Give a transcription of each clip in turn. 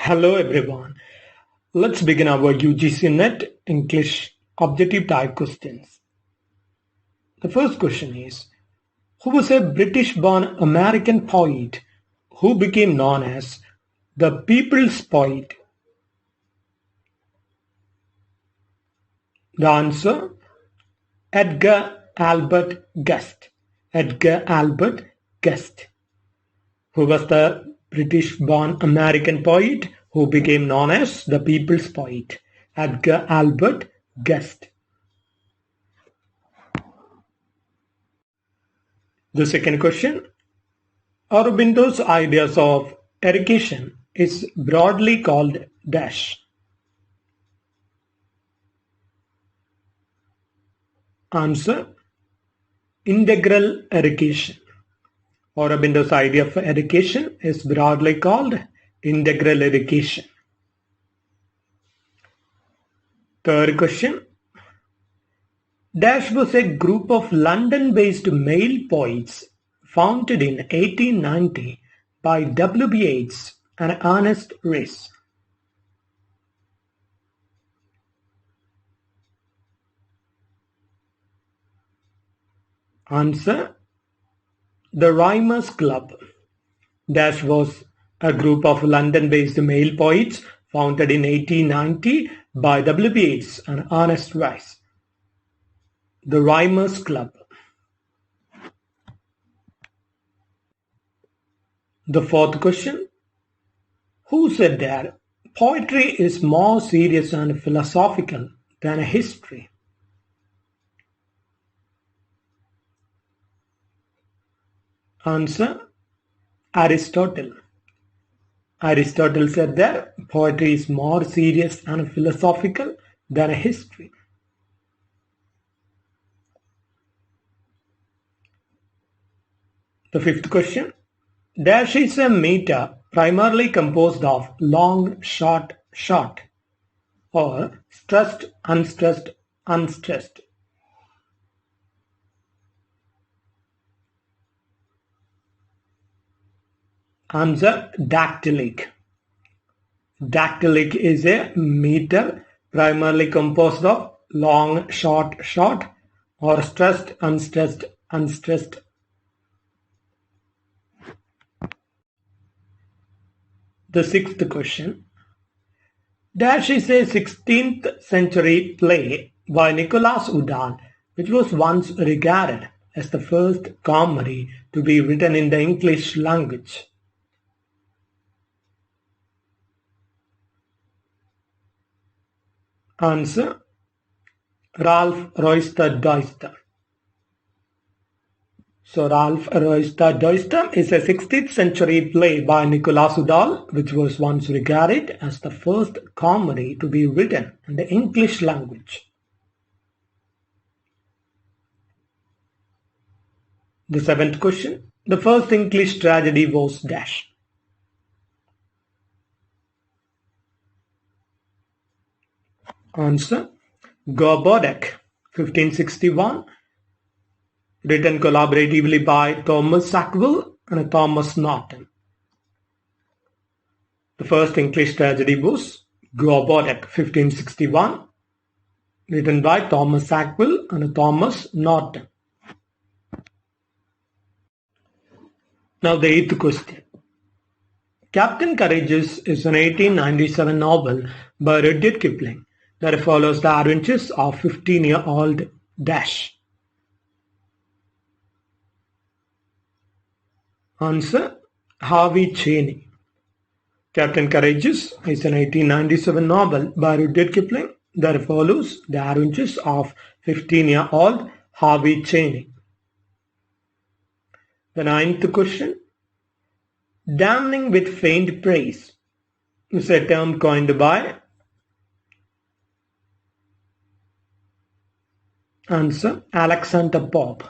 Hello everyone. Let's begin our UGC Net English objective type questions. The first question is, who was a British-born American poet who became known as the People's Poet? The answer, Edgar Albert Guest. Edgar Albert Guest, who was the British-born American poet who became known as the People's Poet, Edgar Albert Guest. The second question, Aurobindo's ideas of education is broadly called dash. Answer, integral education. Aurobindo's idea of education is broadly called integral education. Third question. Dash was a group of London-based male poets founded in 1890 by W.B. Yeats and Ernest Rhys. Answer, the Rhymers Club. Dash was a group of London-based male poets founded in 1890 by W.B. Yeats and Ernest Rhys. The Rhymers Club. The fourth question. Who said that poetry is more serious and philosophical than history? Answer, Aristotle. Aristotle said that poetry is more serious and philosophical than history. The fifth question. Dash is a meter primarily composed of long, short, short, or stressed, unstressed, unstressed. Answer, dactylic. Dactylic is a meter primarily composed of long, short, short, or stressed, unstressed, unstressed. The sixth question. Dash is a 16th century play by Nicholas Udall, which was once regarded as the first comedy to be written in the English language. Answer, Ralph Roister Doister. So Ralph Roister Doister is a 16th century play by Nicholas Udall, which was once regarded as the first comedy to be written in the English language. The seventh question. The first English tragedy was dash. Answer, Gorboduc, 1561, written collaboratively by Thomas Sackville and Thomas Norton. The first English tragedy was Gorboduc, 1561, written by Thomas Sackville and Thomas Norton. Now the eighth question. Captain Courageous is an 1897 novel by Rudyard Kipling that follows the adventures of 15-year-old Dash. Answer, Harvey Cheney. Captain Courageous is an 1897 novel by Rudyard Kipling that follows the adventures of 15-year-old Harvey Cheney. The ninth question. Damning with faint praise is a term coined by. Answer, Alexander Pope.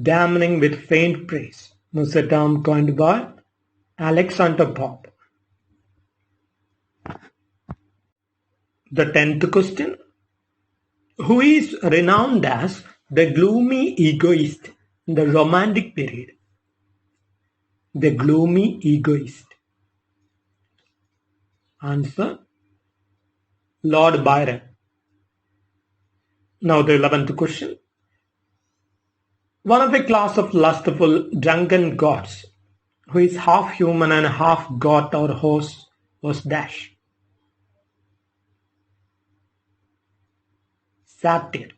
Damning with faint praise was a term coined by Alexander Pope. The 10th question. Who is renowned as the gloomy egoist in the Romantic period? The gloomy egoist. Answer: Lord Byron. Now the 11th question. One of a class of lustful, drunken gods, who is half human and half god or horse, was dash. Satyr.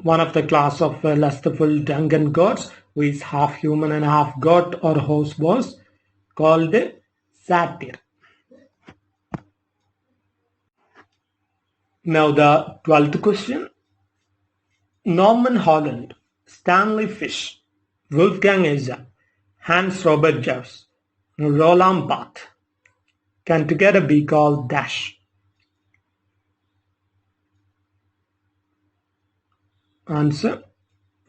One of the class of lustful, drunken gods, who is half human and half god or horse, was called Satyr. Now the 12th question. Norman Holland, Stanley Fish, Wolfgang Isa, Hans Robert Jeffs, and Roland Barthes can together be called dash. Answer: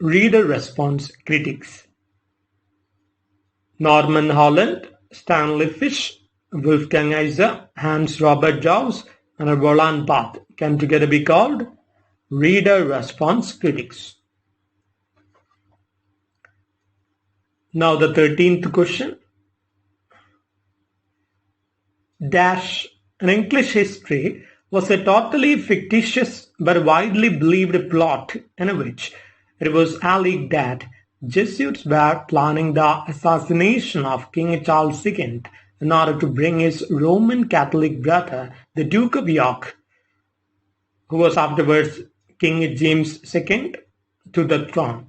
Reader response critics. Norman Holland, Stanley Fish, Wolfgang Isa, Hans Robert Jeffs, and Roland Barthes can together be called reader response critics. Now the 13th question. Dash, an English history, was a totally fictitious but widely believed plot in which it was alleged that Jesuits were planning the assassination of King Charles II in order to bring his Roman Catholic brother, the Duke of York, who was afterwards King James II, to the throne.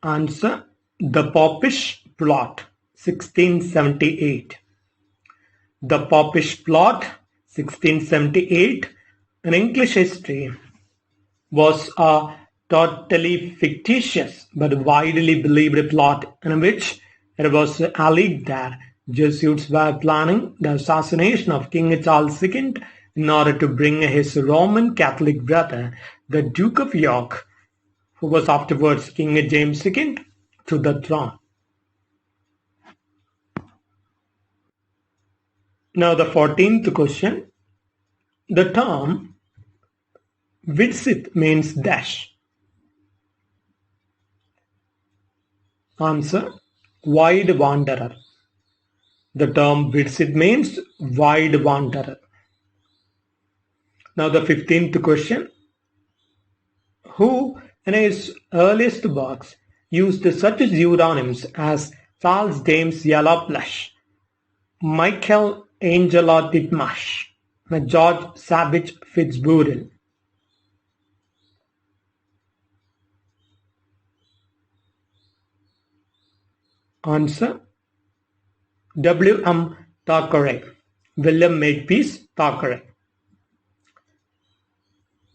Answer: The Popish Plot, 1678. The Popish Plot, 1678, in English history, was a totally fictitious but widely believed plot in which it was alleged that Jesuits were planning the assassination of King Charles II in order to bring his Roman Catholic brother, the Duke of York, who was afterwards King James II, to the throne. Now the 14th question. The term Widsith means dash. Answer: Wide wanderer. The term Widsith means wide wanderer. Now the 15th question. Who in his earliest works used such pseudonyms as Charles James Yellowplush, Michael Angelo Titmarsh, and George Savage Fitzburial? Answer: W. M. Thackeray, William Makepeace Thackeray,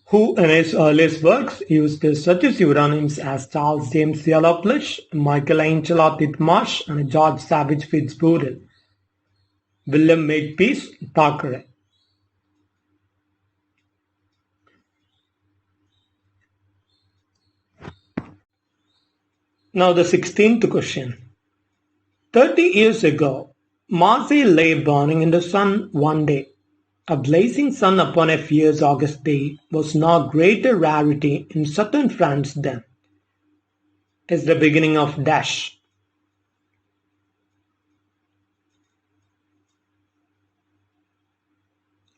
who in his earliest works used such pseudonyms as Charles James Yellowplush, Michelangelo Titmarsh, and George Savage Fitzburial. William Makepeace Thackeray. Now the 16th question. 30 years ago, Marseille lay burning in the sun one day. A blazing sun upon a fierce August day was no greater rarity in southern France than is the beginning of dash.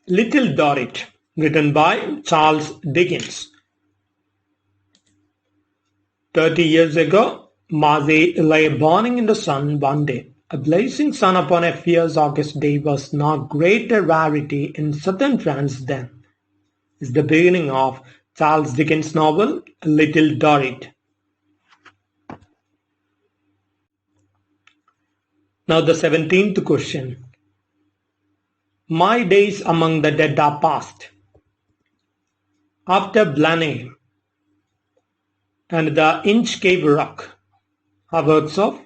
Little Dorrit, written by Charles Dickens. 30 years ago, Marseille lay burning in the sun one day. A blazing sun upon a fierce August day was no greater rarity in southern France than is the beginning of Charles Dickens' novel Little Dorrit. Now the 17th question. My days among the dead are past. After Blenheim and the Inchcape Rock are works of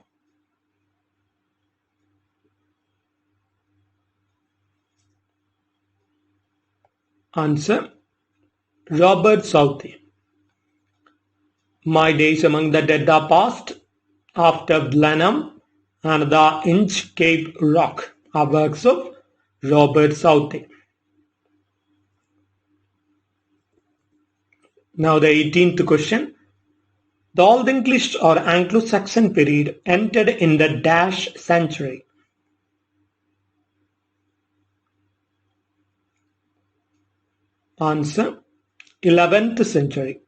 Answer: Robert Southey. My days among the dead are past. After Blenheim and the Inchcape Rock are works of Robert Southey. Now the 18th question. The Old English or Anglo-Saxon period entered in the dash century. Answer: 11th century.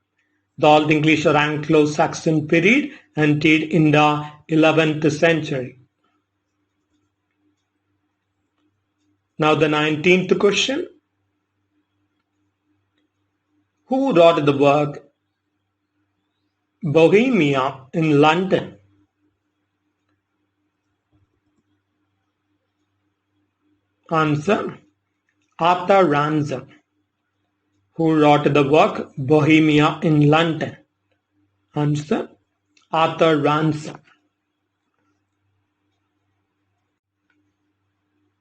The Old English or Anglo-Saxon period entered in the 11th century. Now the 19th question. Who wrote the work Bohemia in London? Answer: Arthur Ransom. Who wrote the work Bohemia in London? Answer: Arthur Ransom.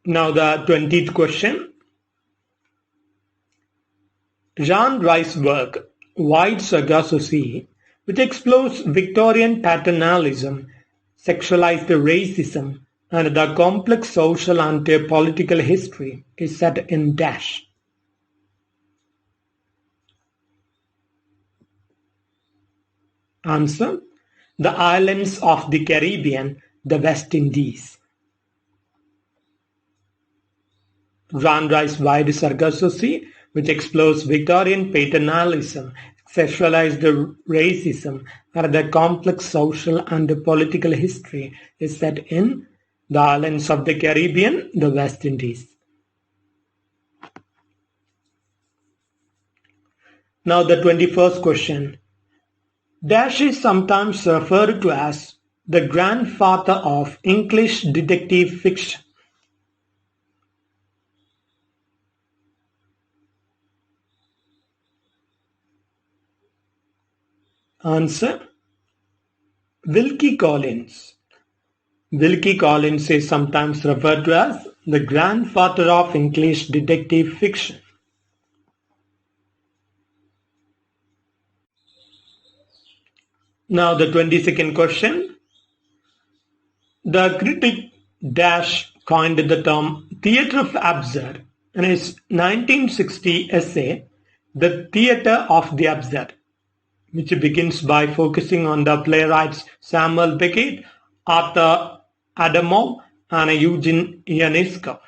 Now the 20th question. Jean Rice's work White Sargasso-Sea, which explores Victorian paternalism, sexualized racism, and the complex social and political history, is set in dash. Answer: the islands of the Caribbean, the West Indies. Jean Rice's White Sargasso-Sea, which explores Victorian paternalism, sexualized racism, and the complex social and political history, is set in the islands of the Caribbean, the West Indies. Now the 21st question. Dash is sometimes referred to as the grandfather of English detective fiction. Answer: Wilkie Collins. Wilkie Collins is sometimes referred to as the grandfather of English detective fiction. Now the 22nd question. The critic Dash coined the term theatre of absurd in his 1960 essay, The Theatre of the Absurd, which begins by focusing on the playwrights Samuel Beckett, Arthur Adamov, and Eugene Ionesco.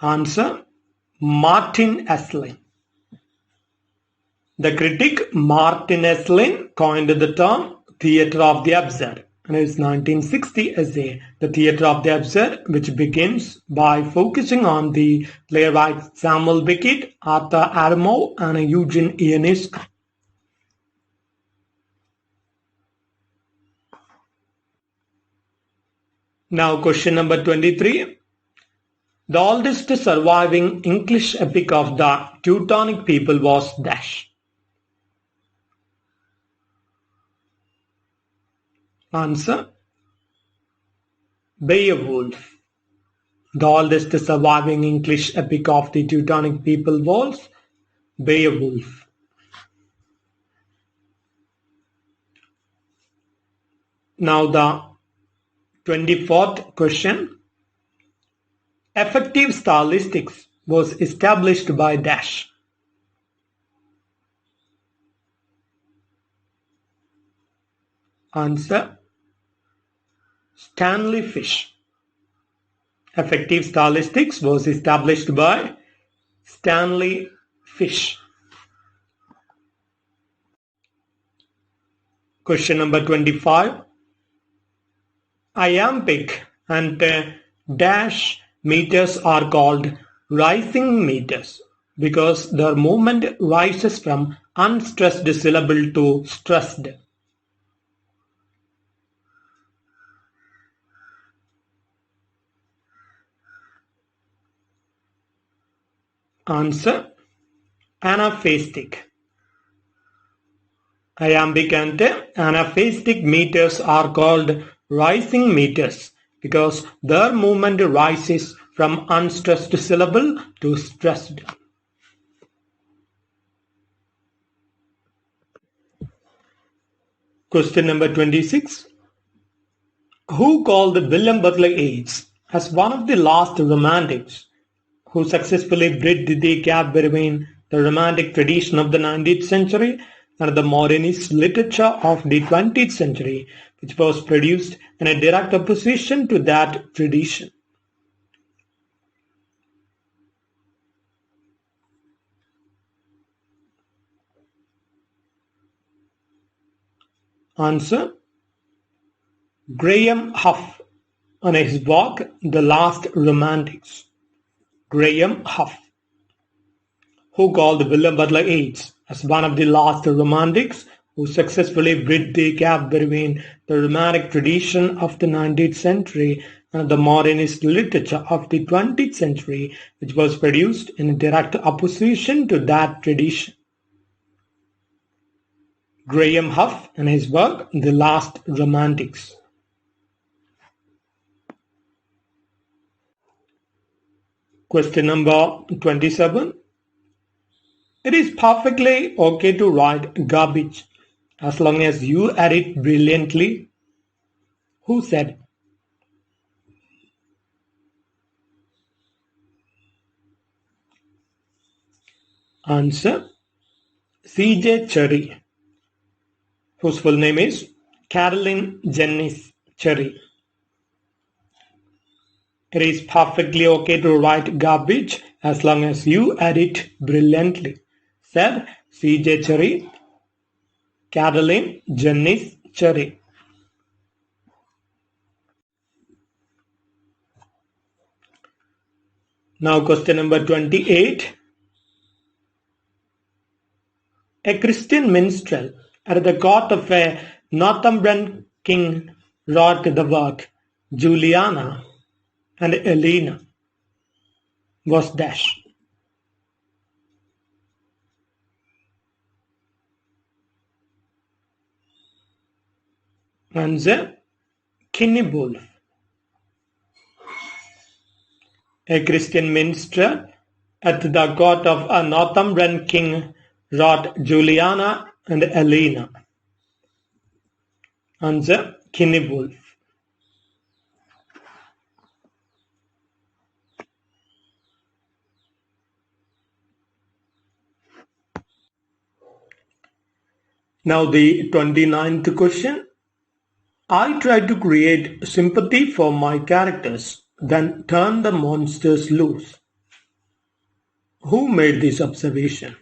Answer: Martin Esslin. The critic Martin Esslin coined the term theatre of the absurd in his 1960 essay, The Theatre of the Absurd, which begins by focusing on the playwrights Samuel Beckett, Arthur Adamov, and Eugene Ionesco. Now question number 23. The oldest surviving English epic of the Teutonic people was dash. Answer: Beowulf. The oldest surviving English epic of the Teutonic people was Beowulf. Now the 24th question. Effective stylistics was established by dash. Answer: Stanley Fish. Effective stylistics was established by Stanley Fish. Question number 25. Iambic and dash meters are called rising meters because their movement rises from unstressed syllable to stressed. Answer: anaphastic. Iambic and anaphastic meters are called rising meters because their movement rises from unstressed syllable to stressed. Question number 26. Who called William Butler Yeats as one of the last romantics who successfully bridged the gap between the Romantic tradition of the 19th century and the modernist literature of the 20th century, which was produced in a direct opposition to that tradition? Answer: Graham Huff, on his work The Last Romantics. Graham Huff, who called William Butler Yeats as one of the last romantics who successfully bridged the gap between the romantic tradition of the 19th century and the modernist literature of the 20th century, which was produced in direct opposition to that tradition. Graham Huff and his work The Last Romantics. Question number 27. It is perfectly okay to write garbage as long as you edit brilliantly. Who said? Answer: C.J. Cherry, whose full name is Caroline Jennings Cherry. It is perfectly okay to write garbage as long as you edit brilliantly, said C.J. Cherry, Caroline Jennings Cherry. Now question number 28. A Christian minstrel at the court of a Northumbrian king wrote the work Juliana and Elena. Was dash. Answer: Kinniebulf. A Christian minstrel at the court of a Northumbrian king wrote Juliana and Elena. Answer: Kinniebulf. Now the 29th question. I try to create sympathy for my characters, then turn the monsters loose. Who made this observation?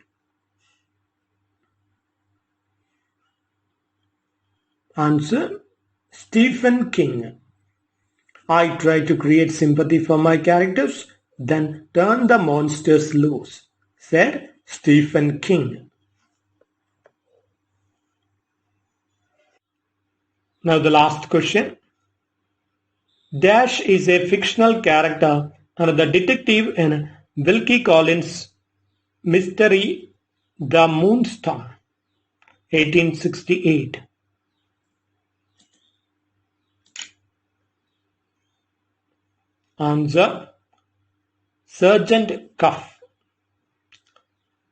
Answer: Stephen King. I try to create sympathy for my characters, then turn the monsters loose, said Stephen King. Now the last question. Dash is a fictional character and the detective in Wilkie Collins' mystery The Moonstone, 1868. Answer: Sergeant Cuff.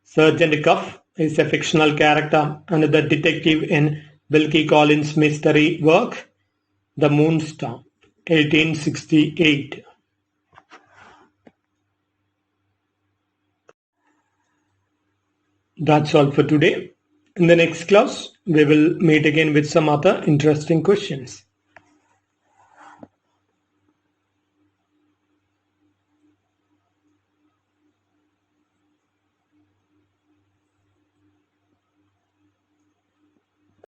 Sergeant Cuff is a fictional character and the detective in Wilkie Collins' mystery work The Moonstone, 1868. That's all for today. In the next class, we will meet again with some other interesting questions.